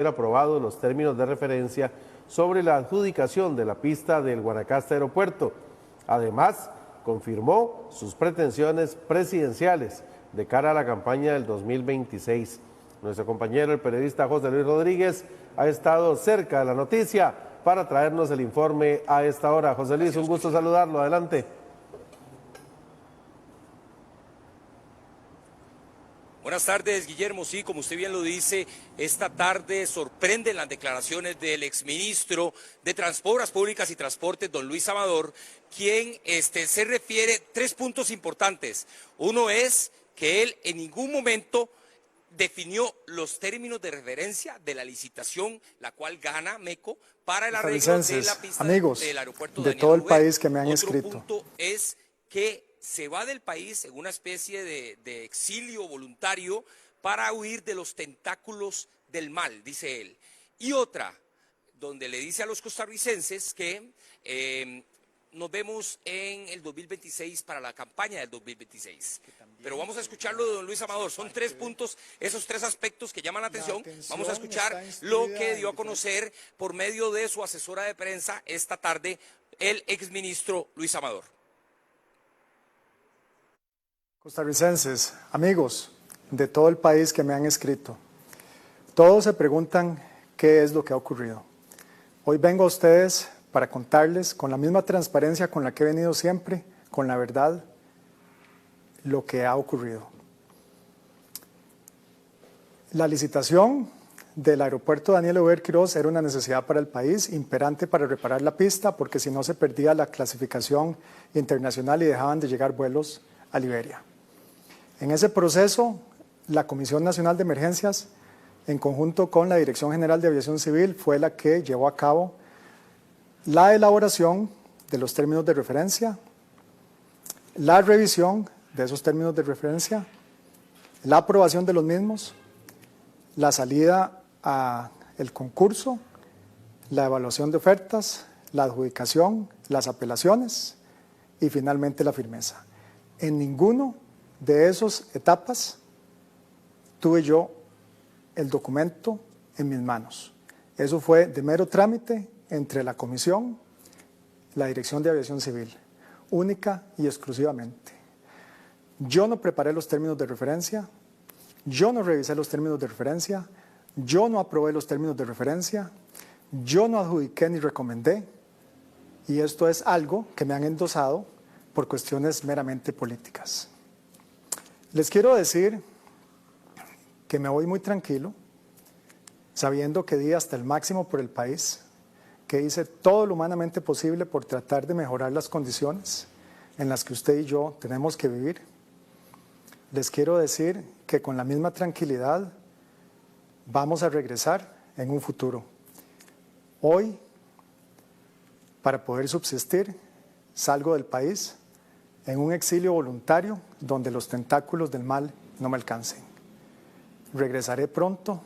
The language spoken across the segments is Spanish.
aprobado los términos de referencia sobre la adjudicación de la pista del Guanacaste Aeropuerto. Además, confirmó sus pretensiones presidenciales de cara a la campaña del 2026. Nuestro compañero, el periodista José Luis Rodríguez, ha estado cerca de la noticia para traernos el informe a esta hora. José Luis, un gusto saludarlo. Adelante. Buenas tardes, Guillermo. Sí, como usted bien lo dice, esta tarde sorprenden las declaraciones del exministro de Obras Públicas y Transportes, don Luis Amador, quien se refiere a 3 puntos importantes. Uno es que él en ningún momento definió los términos de referencia de la licitación, la cual gana MECO para el arreglo de la pista del aeropuerto de todo el país que me han escrito. Otro punto es que se va del país en una especie de exilio voluntario para huir de los tentáculos del mal, dice él. Y otra, donde le dice a los costarricenses que nos vemos en el 2026 para la campaña del 2026. Pero vamos a escucharlo de don Luis Amador. Son 3 puntos, esos 3 aspectos que llaman la atención. Vamos a escuchar lo que dio a conocer por medio de su asesora de prensa esta tarde el exministro Luis Amador. Costarricenses, amigos de todo el país que me han escrito, todos se preguntan qué es lo que ha ocurrido. Hoy vengo a ustedes para contarles con la misma transparencia con la que he venido siempre, con la verdad, lo que ha ocurrido. La licitación del aeropuerto Daniel Ober Quirós era una necesidad para el país, imperante para reparar la pista, porque si no se perdía la clasificación internacional y dejaban de llegar vuelos a Liberia. En ese proceso, la Comisión Nacional de Emergencias, en conjunto con la Dirección General de Aviación Civil, fue la que llevó a cabo la elaboración de los términos de referencia, la revisión de esos términos de referencia, la aprobación de los mismos, la salida al concurso, la evaluación de ofertas, la adjudicación, las apelaciones y finalmente la firmeza. En ninguno de esas etapas tuve yo el documento en mis manos. Eso fue de mero trámite entre la Comisión, la Dirección de Aviación Civil, única y exclusivamente. Yo no preparé los términos de referencia, yo no revisé los términos de referencia, yo no aprobé los términos de referencia, yo no adjudiqué ni recomendé, y esto es algo que me han endosado por cuestiones meramente políticas. Les quiero decir que me voy muy tranquilo, sabiendo que di hasta el máximo por el país, que hice todo lo humanamente posible por tratar de mejorar las condiciones en las que usted y yo tenemos que vivir. Les quiero decir que con la misma tranquilidad vamos a regresar en un futuro. Hoy, para poder subsistir, salgo del país en un exilio voluntario donde los tentáculos del mal no me alcancen. Regresaré pronto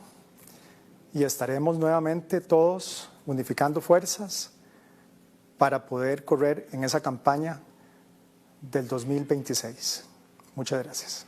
y estaremos nuevamente todos unificando fuerzas para poder correr en esa campaña del 2026. Muchas gracias.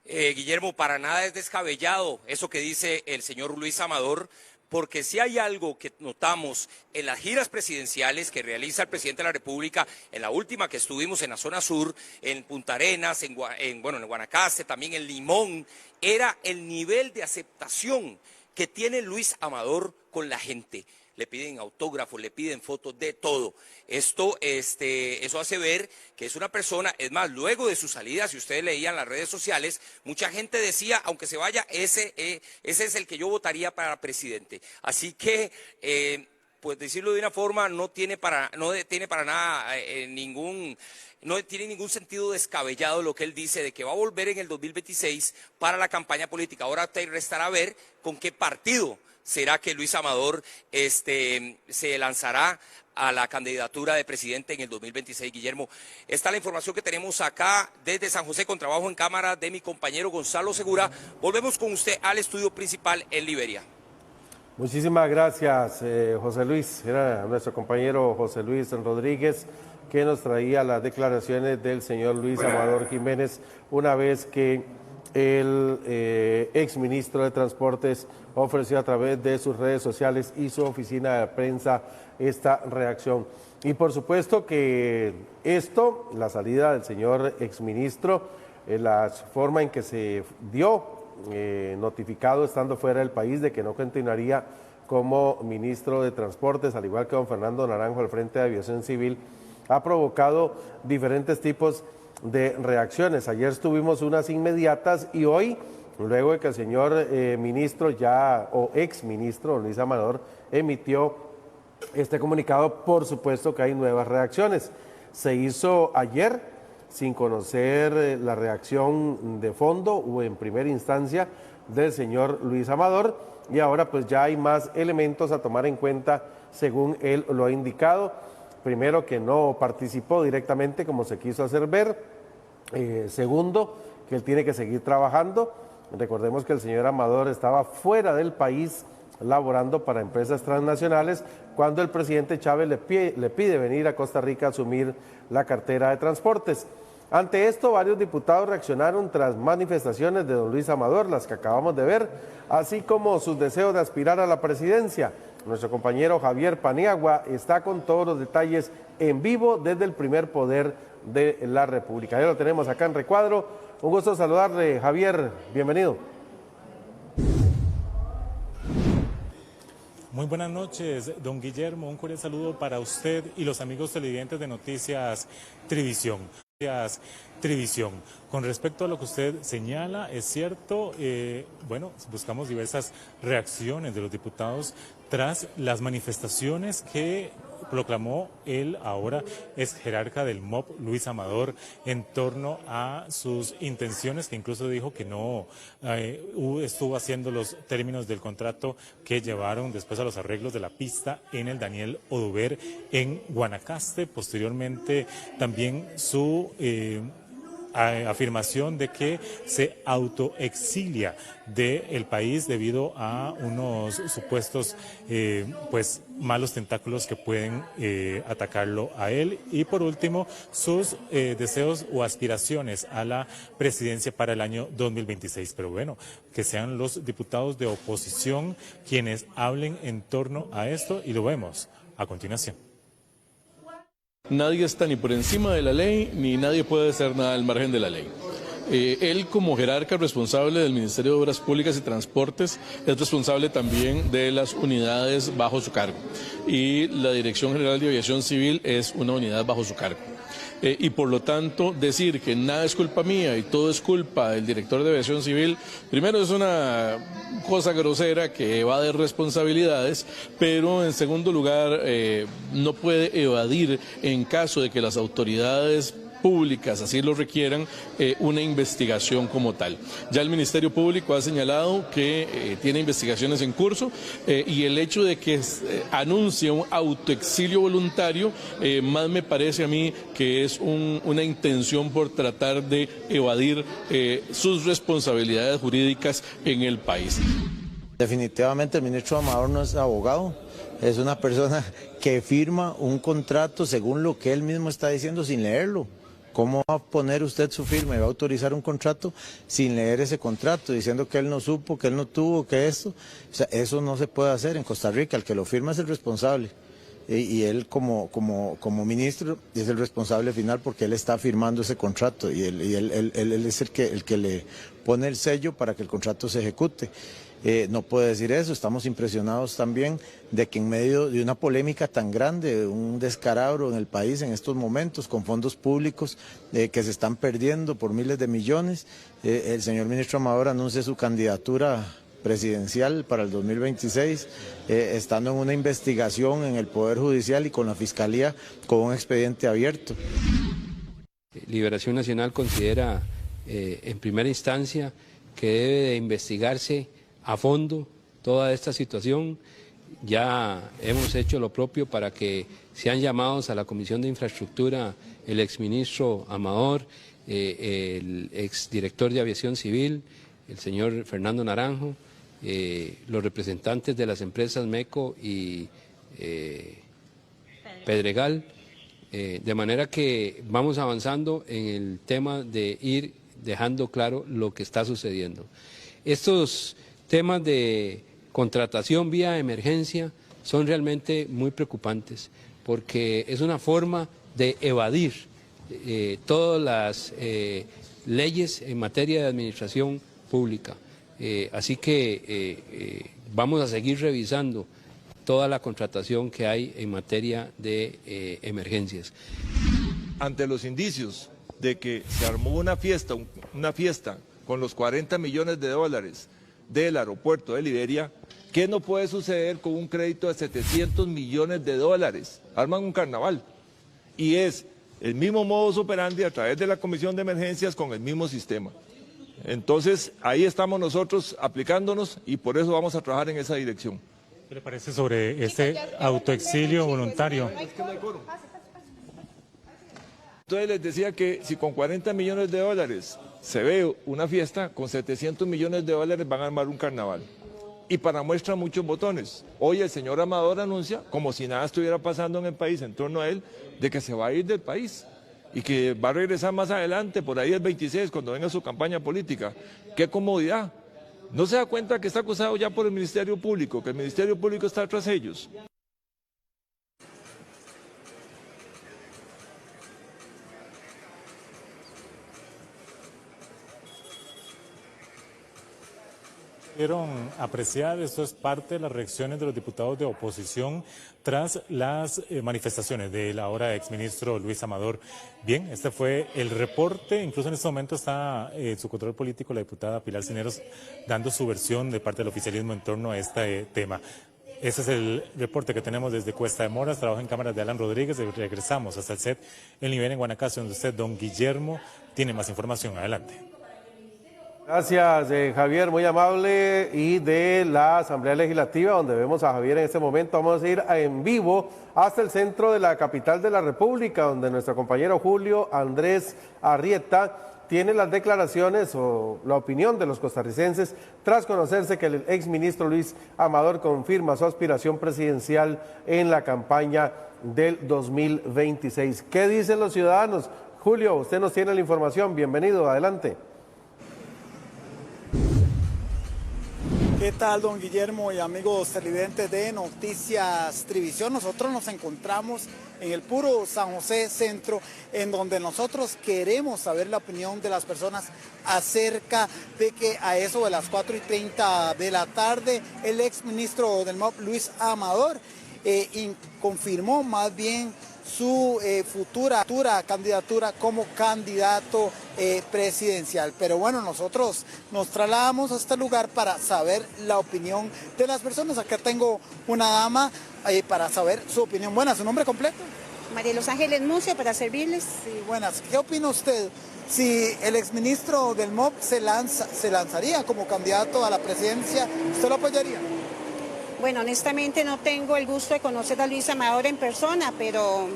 Guillermo, para nada es descabellado eso que dice el señor Luis Amador, porque si hay algo que notamos en las giras presidenciales que realiza el presidente de la República, en la última que estuvimos en la zona sur, en Punta Arenas, en Guanacaste, también en Limón, era el nivel de aceptación que tiene Luis Amador con la gente. Le piden autógrafos, le piden fotos, de todo. Eso hace ver que es una persona, es más, luego de su salida, si ustedes leían las redes sociales, mucha gente decía, aunque se vaya, ese es el que yo votaría para presidente. Así que, pues decirlo de una forma, no tiene para nada no tiene ningún sentido descabellado lo que él dice de que va a volver en el 2026 para la campaña política. Ahora te restará ver con qué partido será que Luis Amador se lanzará a la candidatura de presidente en el 2026, Guillermo. Esta es la información que tenemos acá desde San José con trabajo en cámara de mi compañero Gonzalo Segura. Volvemos con usted al estudio principal en Liberia. Muchísimas gracias, José Luis. Era nuestro compañero José Luis Rodríguez que nos traía las declaraciones del señor Luis Amador Jiménez una vez que el exministro de Transportes ofreció a través de sus redes sociales y su oficina de prensa esta reacción. Y por supuesto que esto, la salida del señor exministro, la forma en que se dio notificado estando fuera del país de que no continuaría como ministro de Transportes, al igual que don Fernando Naranjo al frente de Aviación Civil, ha provocado diferentes tipos de reacciones. Ayer tuvimos unas inmediatas y hoy, luego de que el señor ministro exministro Luis Amador emitió este comunicado, por supuesto que hay nuevas reacciones. Se hizo ayer sin conocer la reacción de fondo o en primera instancia del señor Luis Amador, y ahora pues ya hay más elementos a tomar en cuenta según él lo ha indicado. Primero, que no participó directamente como se quiso hacer ver. Segundo, que él tiene que seguir trabajando. Recordemos que el señor Amador estaba fuera del país laborando para empresas transnacionales cuando el presidente Chávez le pide venir a Costa Rica a asumir la cartera de transportes. Ante esto, varios diputados reaccionaron tras manifestaciones de don Luis Amador, las que acabamos de ver, así como sus deseos de aspirar a la presidencia. Nuestro compañero Javier Paniagua está con todos los detalles en vivo desde el primer poder de la República. Ya lo tenemos acá en recuadro. Un gusto saludarle, Javier. Bienvenido. Muy buenas noches, don Guillermo. Un cordial saludo para usted y los amigos televidentes de Noticias Trivisión. Con respecto a lo que usted señala, es cierto, buscamos diversas reacciones de los diputados tras las manifestaciones que proclamó el ahora ex jerarca del MOP, Luis Amador, en torno a sus intenciones, que incluso dijo que no estuvo haciendo los términos del contrato que llevaron después a los arreglos de la pista en el Daniel Oduber en Guanacaste. Posteriormente también su afirmación de que se autoexilia del país debido a unos supuestos malos tentáculos que pueden atacarlo a él. Y por último, sus deseos o aspiraciones a la presidencia para el año 2026. Pero bueno, que sean los diputados de oposición quienes hablen en torno a esto, y lo vemos a continuación. Nadie está ni por encima de la ley, ni nadie puede hacer nada al margen de la ley. Él, como jerarca responsable del Ministerio de Obras Públicas y Transportes, es responsable también de las unidades bajo su cargo. Y la Dirección General de Aviación Civil es una unidad bajo su cargo. Y por lo tanto, decir que nada es culpa mía y todo es culpa del director de Aviación Civil, primero es una cosa grosera que evade responsabilidades, pero en segundo lugar no puede evadir, en caso de que las autoridades públicas así lo requieran, una investigación como tal. Ya el Ministerio Público ha señalado que tiene investigaciones en curso y el hecho de que anuncie un autoexilio voluntario más me parece a mí que es una intención por tratar de evadir sus responsabilidades jurídicas en el país. Definitivamente el ministro Amador no es abogado, es una persona que firma un contrato según lo que él mismo está diciendo sin leerlo. ¿Cómo va a poner usted su firma y va a autorizar un contrato sin leer ese contrato, diciendo que él no supo, que él no tuvo, que esto? O sea, eso no se puede hacer en Costa Rica. El que lo firma es el responsable. Y él como ministro es el responsable final porque él está firmando ese contrato y él es el que le pone el sello para que el contrato se ejecute. No puede decir eso. Estamos impresionados también de que en medio de una polémica tan grande, un descalabro en el país en estos momentos, con fondos públicos que se están perdiendo por miles de millones, el señor ministro Amador anuncia su candidatura presidencial para el 2026, estando en una investigación en el Poder Judicial y con la Fiscalía con un expediente abierto. Liberación Nacional considera en primera instancia que debe de investigarse a fondo toda esta situación. Ya hemos hecho lo propio para que sean llamados a la Comisión de Infraestructura el exministro Amador, el exdirector de Aviación Civil, el señor Fernando Naranjo, los representantes de las empresas MECO y Pedregal, de manera que vamos avanzando en el tema de ir dejando claro lo que está sucediendo. Estos temas de contratación vía emergencia son realmente muy preocupantes porque es una forma de evadir todas las leyes en materia de administración pública. Así que vamos a seguir revisando toda la contratación que hay en materia de emergencias. Ante los indicios de que se armó una fiesta con los 40 millones de dólares del aeropuerto de Liberia, ¿qué no puede suceder con un crédito de 700 millones de dólares? Arman un carnaval. Y es el mismo modus operandi a través de la Comisión de Emergencias con el mismo sistema. Entonces, ahí estamos nosotros aplicándonos y por eso vamos a trabajar en esa dirección. ¿Qué le parece sobre este autoexilio voluntario? Entonces les decía que si con 40 millones de dólares se ve una fiesta, con 700 millones de dólares van a armar un carnaval. Y para muestra muchos botones. Hoy el señor Amador anuncia, como si nada estuviera pasando en el país en torno a él, de que se va a ir del país y que va a regresar más adelante, por ahí el 26, cuando venga su campaña política. ¡Qué comodidad! ¿No se da cuenta que está acusado ya por el Ministerio Público, que el Ministerio Público está tras ellos? Pudieron apreciar, esto es parte de las reacciones de los diputados de oposición tras las manifestaciones del ahora exministro Luis Amador. Bien, este fue el reporte, incluso en este momento está en su control político la diputada Pilar Cisneros dando su versión de parte del oficialismo en torno a este tema. Ese es el reporte que tenemos desde Cuesta de Moras, trabajo en cámaras de Alan Rodríguez, y regresamos hasta el set El Nivel en Guanacaste, donde usted, don Guillermo, tiene más información. Adelante. Gracias, Javier, muy amable. Y de la Asamblea Legislativa, donde vemos a Javier en este momento, vamos a ir en vivo hasta el centro de la capital de la República, donde nuestro compañero Julio Andrés Arrieta tiene las declaraciones o la opinión de los costarricenses tras conocerse que el exministro Luis Amador confirma su aspiración presidencial en la campaña del 2026. ¿Qué dicen los ciudadanos? Julio, usted nos tiene la información. Bienvenido, adelante. ¿Qué tal, don Guillermo y amigos televidentes de Noticias Trivisión? Nosotros nos encontramos en el puro San José Centro, en donde nosotros queremos saber la opinión de las personas acerca de que a eso de las 4:30 de la tarde, el exministro del MOP, Luis Amador, confirmó más bien su futura candidatura como candidato presidencial. Pero bueno, nosotros nos trasladamos a este lugar para saber la opinión de las personas. Acá tengo una dama para saber su opinión. Buenas, ¿su nombre completo? María Los Ángeles Mucio, para servirles. Sí, buenas. ¿Qué opina usted si el exministro del MOP se lanzaría como candidato a la presidencia? ¿Usted lo apoyaría? Bueno, honestamente no tengo el gusto de conocer a Luis Amador en persona, pero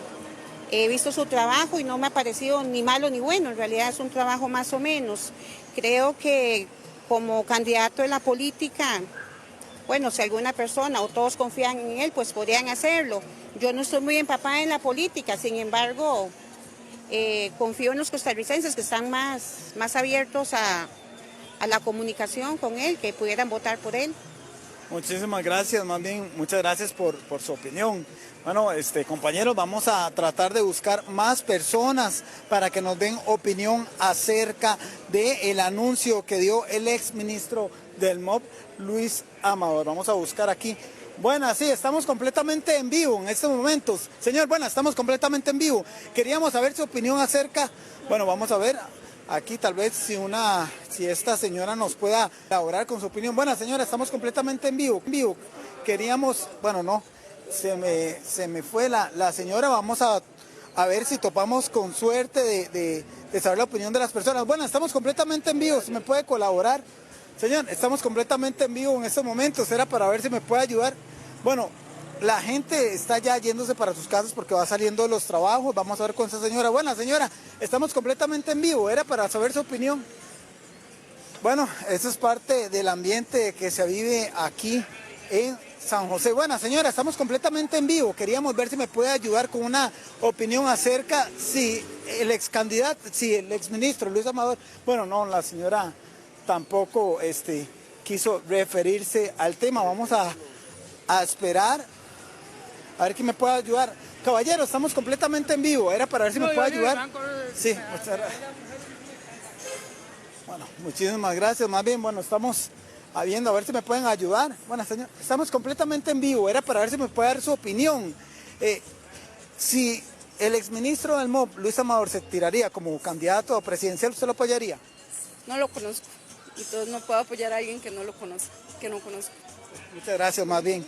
he visto su trabajo y no me ha parecido ni malo ni bueno. En realidad es un trabajo más o menos. Creo que como candidato en la política, bueno, si alguna persona o todos confían en él, pues podrían hacerlo. Yo no estoy muy empapada en la política, sin embargo, confío en los costarricenses que están más abiertos a la comunicación con él, que pudieran votar por él. Muchísimas gracias, más bien muchas gracias por su opinión. Bueno, compañeros, vamos a tratar de buscar más personas para que nos den opinión acerca del anuncio que dio el exministro del MOP, Luis Amador. Vamos a buscar aquí. Buenas, sí, estamos completamente en vivo en estos momentos. Señor, buenas, estamos completamente en vivo. Queríamos saber su opinión acerca, bueno, vamos a ver. Aquí tal vez si esta señora nos pueda elaborar con su opinión. Bueno, señora, estamos completamente en vivo. Queríamos, bueno, no, se me fue la señora. Vamos a ver si topamos con suerte de saber la opinión de las personas. Bueno, estamos completamente en vivo, si me puede colaborar. Señor, estamos completamente en vivo en estos momentos. Era para ver si me puede ayudar. Bueno, la gente está ya yéndose para sus casas porque va saliendo de los trabajos. Vamos a ver con esa señora. Buena señora, estamos completamente en vivo. Era para saber su opinión. Bueno, eso es parte del ambiente que se vive aquí en San José. Bueno, señora, estamos completamente en vivo. Queríamos ver si me puede ayudar con una opinión acerca si el exministro Luis Amador, bueno, no, la señora tampoco quiso referirse al tema. Vamos a esperar a ver quién me puede ayudar. Caballero, estamos completamente en vivo. Era para ver si me puede ayudar. Sí, muchas gracias. Bueno, muchísimas gracias. Más bien, bueno, estamos viendo a ver si me pueden ayudar. Bueno, señor, estamos completamente en vivo. Era para ver si me puede dar su opinión. Si el exministro del MOP, Luis Amador, se tiraría como candidato presidencial, ¿usted lo apoyaría? No lo conozco. Entonces no puedo apoyar a alguien que no lo conozco, que no conozco. Muchas gracias, más bien.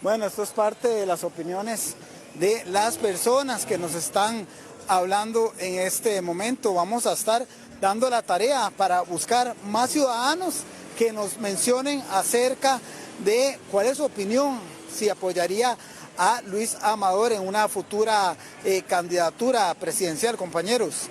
Bueno, esto es parte de las opiniones de las personas que nos están hablando en este momento. Vamos a estar dando la tarea para buscar más ciudadanos que nos mencionen acerca de cuál es su opinión, si apoyaría a Luis Amador en una futura candidatura presidencial, compañeros.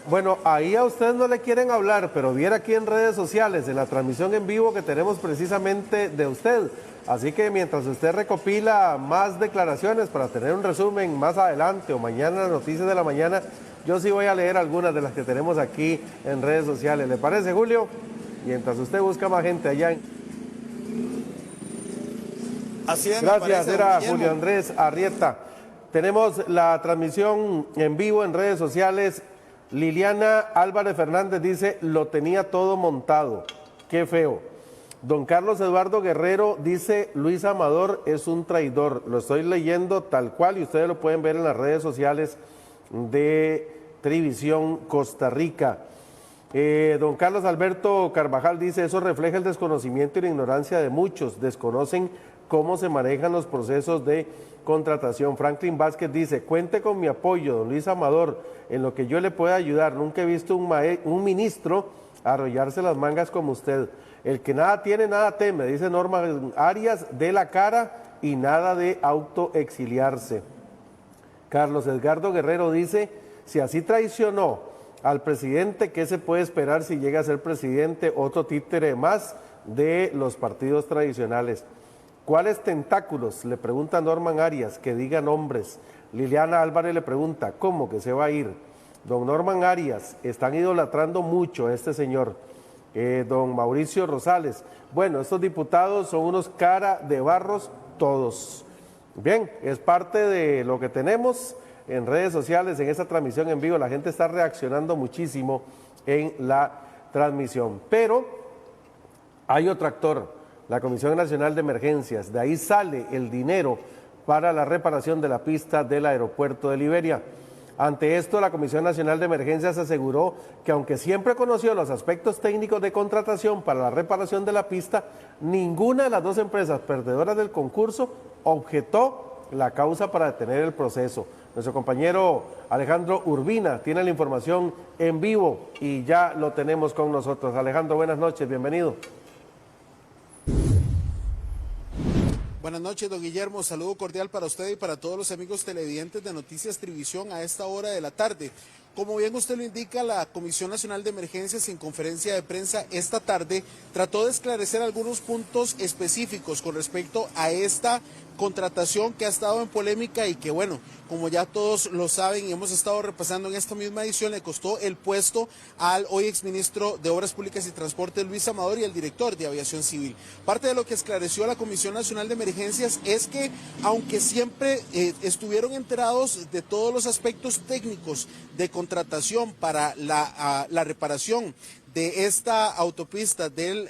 Bueno, ahí a usted no le quieren hablar, pero viera aquí en redes sociales, en la transmisión en vivo que tenemos precisamente de usted. Así que mientras usted recopila más declaraciones para tener un resumen más adelante o mañana en las noticias de la mañana, yo sí voy a leer algunas de las que tenemos aquí en redes sociales. ¿Le parece, Julio? Mientras usted busca más gente allá. Así es, gracias, era Guillermo. Julio Andrés Arrieta. Tenemos la transmisión en vivo en redes sociales. Liliana Álvarez Fernández dice, lo tenía todo montado. Qué feo. Don Carlos Eduardo Guerrero dice, Luis Amador es un traidor. Lo estoy leyendo tal cual y ustedes lo pueden ver en las redes sociales de Trivisión Costa Rica. Don Carlos Alberto Carvajal dice, eso refleja el desconocimiento y la ignorancia de muchos. Desconocen cómo se manejan los procesos de contratación. Franklin Vázquez dice, cuente con mi apoyo, don Luis Amador, en lo que yo le pueda ayudar. Nunca he visto un ministro arrollarse las mangas como usted. El que nada tiene, nada teme, dice Norma Arias, de la cara y nada de autoexiliarse. Carlos Edgardo Guerrero dice, si así traicionó al presidente, ¿qué se puede esperar si llega a ser presidente? Otro títere más de los partidos tradicionales. ¿Cuáles tentáculos? Le pregunta Norman Arias, que diga nombres. Liliana Álvarez le pregunta, ¿cómo que se va a ir? Don Norman Arias, están idolatrando mucho a este señor. Don Mauricio Rosales, bueno, estos diputados son unos cara de barros todos. Bien, es parte de lo que tenemos en redes sociales, en esta transmisión en vivo. La gente está reaccionando muchísimo en la transmisión. Pero hay otro actor, la Comisión Nacional de Emergencias. De ahí sale el dinero para la reparación de la pista del aeropuerto de Liberia. Ante esto, la Comisión Nacional de Emergencias aseguró que aunque siempre conoció los aspectos técnicos de contratación para la reparación de la pista, ninguna de las dos empresas perdedoras del concurso objetó la causa para detener el proceso. Nuestro compañero Alejandro Urbina tiene la información en vivo y ya lo tenemos con nosotros. Alejandro, buenas noches, bienvenido. Buenas noches, don Guillermo. Saludo cordial para usted y para todos los amigos televidentes de Noticias Trivisión a esta hora de la tarde. Como bien usted lo indica, la Comisión Nacional de Emergencias en conferencia de prensa esta tarde trató de esclarecer algunos puntos específicos con respecto a esta contratación que ha estado en polémica y que, bueno, como ya todos lo saben y hemos estado repasando en esta misma edición, le costó el puesto al hoy exministro de Obras Públicas y Transporte, Luis Amador, y el director de Aviación Civil. Parte de lo que esclareció la Comisión Nacional de Emergencias es que, aunque siempre estuvieron enterados de todos los aspectos técnicos de contratación para la reparación de esta autopista del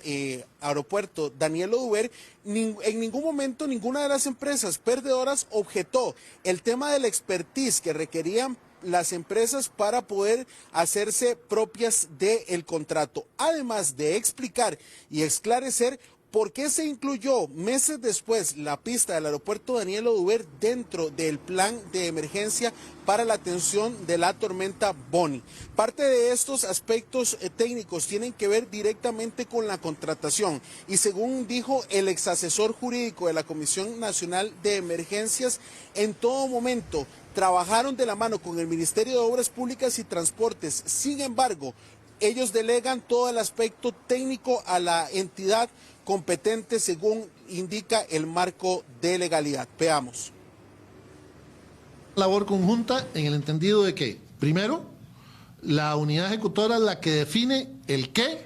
aeropuerto Daniel Oduber, en ningún momento ninguna de las empresas perdedoras objetó el tema del expertise que requerían las empresas para poder hacerse propias del contrato, además de explicar y esclarecer por qué se incluyó meses después la pista del aeropuerto Daniel Oduber dentro del plan de emergencia para la atención de la tormenta Bonnie. Parte de estos aspectos técnicos tienen que ver directamente con la contratación y, según dijo el exasesor jurídico de la Comisión Nacional de Emergencias, en todo momento trabajaron de la mano con el Ministerio de Obras Públicas y Transportes. Sin embargo, ellos delegan todo el aspecto técnico a la entidad competente según indica el marco de legalidad. Veamos. Labor conjunta en el entendido de que, primero, la unidad ejecutora es la que define el qué,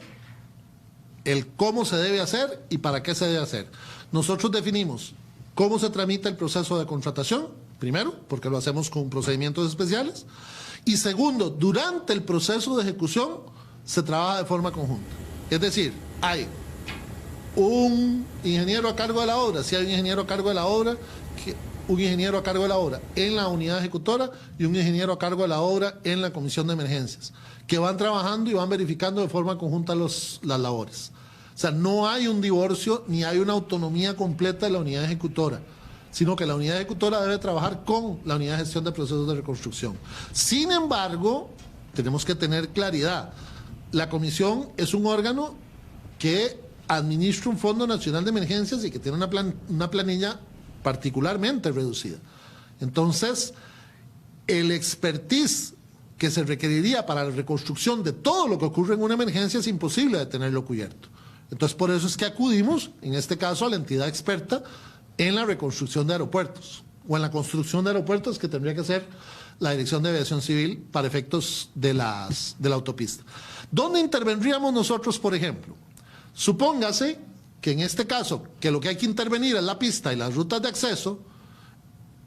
el cómo se debe hacer y para qué se debe hacer. Nosotros definimos cómo se tramita el proceso de contratación, primero, porque lo hacemos con procedimientos especiales, y segundo, durante el proceso de ejecución se trabaja de forma conjunta. Es decir, hay un ingeniero a cargo de la obra, si hay un ingeniero a cargo de la obra, un ingeniero a cargo de la obra en la unidad ejecutora y un ingeniero a cargo de la obra en la comisión de emergencias, que van trabajando y van verificando de forma conjunta las labores. O sea, no hay un divorcio ni hay una autonomía completa de la unidad ejecutora, sino que la unidad ejecutora debe trabajar con la unidad de gestión de procesos de reconstrucción. Sin embargo, tenemos que tener claridad. La comisión es un órgano que administra un Fondo Nacional de Emergencias y que tiene una planilla particularmente reducida. Entonces, el expertise que se requeriría para la reconstrucción de todo lo que ocurre en una emergencia es imposible de tenerlo cubierto. Entonces, por eso es que acudimos, en este caso, a la entidad experta en la reconstrucción de aeropuertos o en la construcción de aeropuertos, que tendría que ser la Dirección de Aviación Civil para efectos de la autopista. ¿Dónde intervendríamos nosotros, por ejemplo? Supóngase que en este caso, que lo que hay que intervenir es la pista y las rutas de acceso,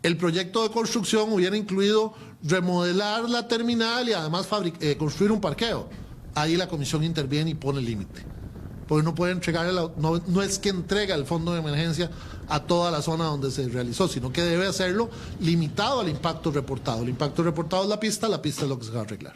el proyecto de construcción hubiera incluido remodelar la terminal y además construir un parqueo. Ahí la comisión interviene y pone el límite. Porque no puede entregar, no es que entrega el fondo de emergencia a toda la zona donde se realizó, sino que debe hacerlo limitado al impacto reportado. El impacto reportado es la pista es lo que se va a arreglar.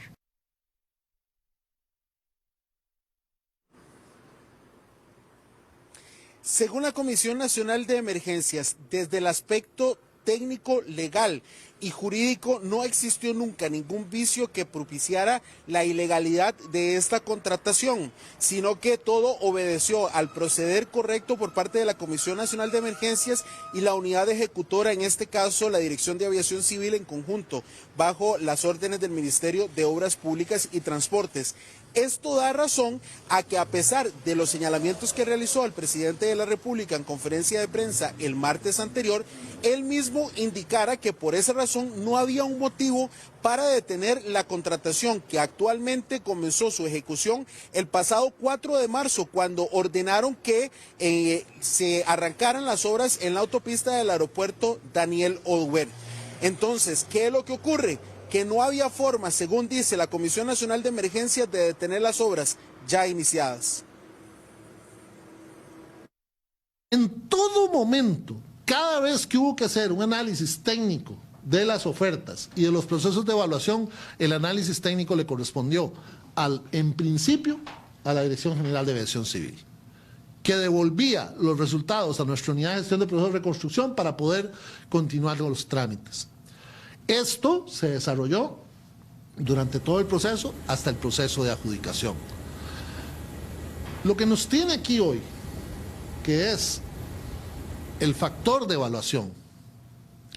Según la Comisión Nacional de Emergencias, desde el aspecto técnico, legal y jurídico, no existió nunca ningún vicio que propiciara la ilegalidad de esta contratación, sino que todo obedeció al proceder correcto por parte de la Comisión Nacional de Emergencias y la unidad ejecutora, en este caso la Dirección de Aviación Civil en conjunto, bajo las órdenes del Ministerio de Obras Públicas y Transportes. Esto da razón a que, a pesar de los señalamientos que realizó el presidente de la República en conferencia de prensa el martes anterior, él mismo indicara que por esa razón no había un motivo para detener la contratación, que actualmente comenzó su ejecución el pasado 4 de marzo, cuando ordenaron que se arrancaran las obras en la autopista del aeropuerto Daniel Oduber. Entonces, ¿qué es lo que ocurre? Que no había forma, según dice la Comisión Nacional de Emergencias, de detener las obras ya iniciadas. En todo momento, cada vez que hubo que hacer un análisis técnico de las ofertas y de los procesos de evaluación, el análisis técnico le correspondió, en principio, a la Dirección General de Aviación Civil, que devolvía los resultados a nuestra unidad de gestión de procesos de reconstrucción para poder continuar con los trámites. Esto se desarrolló durante todo el proceso hasta el proceso de adjudicación. Lo que nos tiene aquí hoy, que es el factor de evaluación,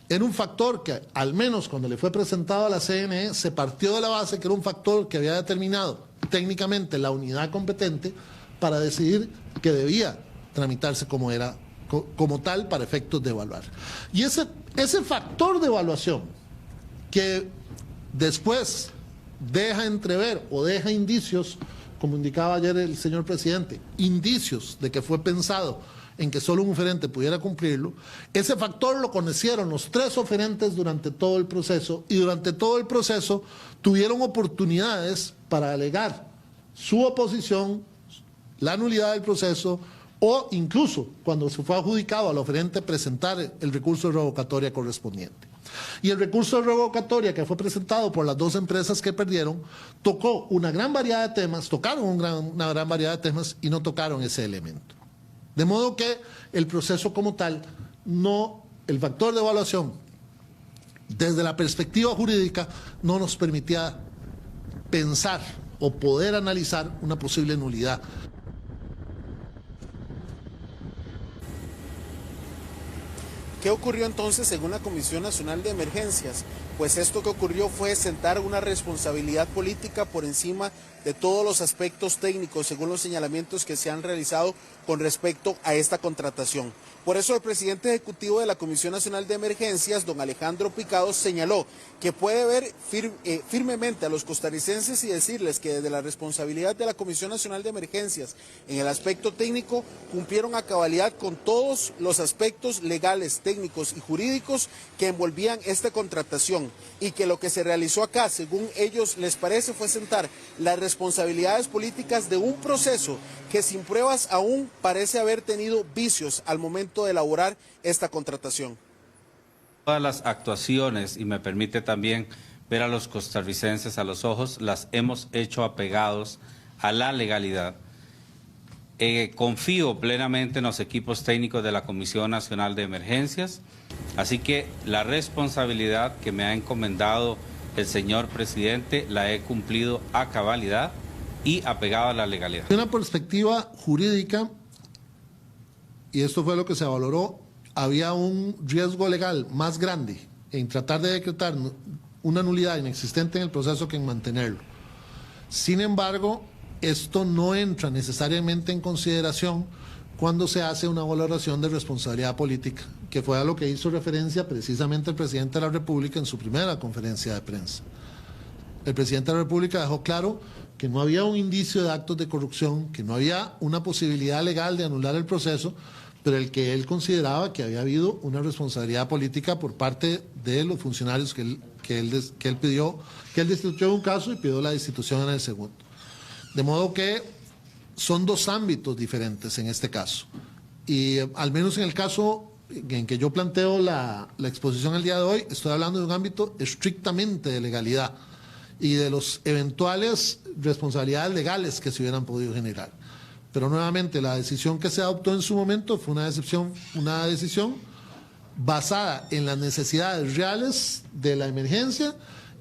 era un factor que, al menos cuando le fue presentado a la CNE, se partió de la base que era un factor que había determinado técnicamente la unidad competente para decidir que debía tramitarse como tal para efectos de evaluar. Y ese factor de evaluación, que después deja entrever o deja indicios, como indicaba ayer el señor presidente, indicios de que fue pensado en que solo un oferente pudiera cumplirlo, ese factor lo conocieron los 3 oferentes durante todo el proceso, y durante todo el proceso tuvieron oportunidades para alegar su oposición, la nulidad del proceso, o incluso cuando se fue adjudicado al oferente presentar el recurso de revocatoria correspondiente. Y el recurso de revocatoria que fue presentado por las 2 empresas que perdieron tocaron una gran variedad de temas y no tocaron ese elemento. De modo que el proceso como tal, el factor de evaluación desde la perspectiva jurídica no nos permitía pensar o poder analizar una posible nulidad. ¿Qué ocurrió entonces según la Comisión Nacional de Emergencias? Pues esto que ocurrió fue sentar una responsabilidad política por encima de todos los aspectos técnicos, según los señalamientos que se han realizado con respecto a esta contratación. Por eso el presidente ejecutivo de la Comisión Nacional de Emergencias, don Alejandro Picado, señaló que puede ver firmemente a los costarricenses y decirles que desde la responsabilidad de la Comisión Nacional de Emergencias en el aspecto técnico cumplieron a cabalidad con todos los aspectos legales, técnicos y jurídicos que envolvían esta contratación, y que lo que se realizó acá, según ellos les parece, fue sentar las responsabilidades políticas de un proceso que sin pruebas aún parece haber tenido vicios al momento de elaborar esta contratación. Todas las actuaciones, y me permite también ver a los costarricenses a los ojos, las hemos hecho apegados a la legalidad. Confío plenamente en los equipos técnicos de la Comisión Nacional de Emergencias, así que la responsabilidad que me ha encomendado el señor presidente la he cumplido a cabalidad y apegado a la legalidad. De una perspectiva jurídica, y esto fue lo que se valoró, había un riesgo legal más grande en tratar de decretar una nulidad inexistente en el proceso que en mantenerlo. Sin embargo, esto no entra necesariamente en consideración cuando se hace una valoración de responsabilidad política, que fue a lo que hizo referencia precisamente el presidente de la República en su primera conferencia de prensa. El presidente de la República dejó claro que no había un indicio de actos de corrupción, que no había una posibilidad legal de anular el proceso, pero el que él consideraba que había habido una responsabilidad política por parte de los funcionarios que él pidió, que él destituyó en un caso y pidió la destitución en el segundo. De modo que son dos ámbitos diferentes en este caso. Y al menos en el caso en que yo planteo la exposición el día de hoy, estoy hablando de un ámbito estrictamente de legalidad y de los eventuales responsabilidades legales que se hubieran podido generar. Pero nuevamente la decisión que se adoptó en su momento fue una decisión basada en las necesidades reales de la emergencia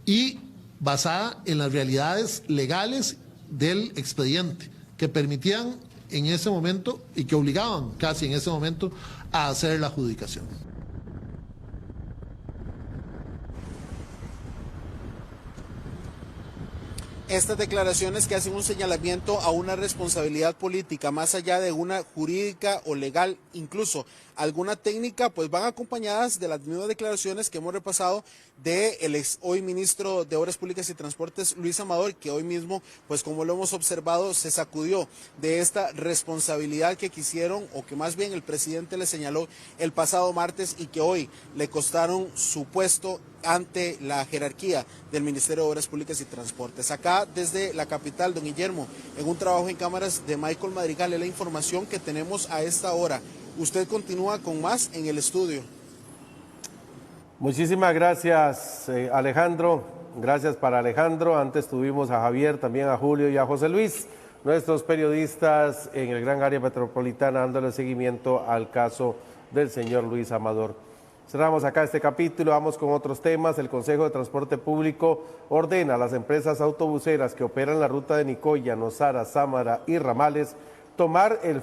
y basada en las realidades legales del expediente que permitían en ese momento y que obligaban casi en ese momento a hacer la adjudicación. Estas declaraciones que hacen un señalamiento a una responsabilidad política, más allá de una jurídica o legal, incluso alguna técnica, pues van acompañadas de las mismas declaraciones que hemos repasado del hoy ministro de Obras Públicas y Transportes, Luis Amador, que hoy mismo, pues como lo hemos observado, se sacudió de esta responsabilidad que quisieron, o que más bien el presidente le señaló el pasado martes, y que hoy le costaron su puesto ante la jerarquía del Ministerio de Obras Públicas y Transportes. Acá desde la capital, don Guillermo, en un trabajo en cámaras de Michael Madrigal, es la información que tenemos a esta hora. Usted continúa con más en el estudio. Muchísimas gracias, Alejandro. Gracias para Alejandro. Antes tuvimos a Javier, también a Julio y a José Luis, nuestros periodistas en el gran área metropolitana, dándole seguimiento al caso del señor Luis Amador. Cerramos acá este capítulo, vamos con otros temas. El Consejo de Transporte Público ordena a las empresas autobuseras que operan la ruta de Nicoya, Nosara, Sámara y Ramales tomar el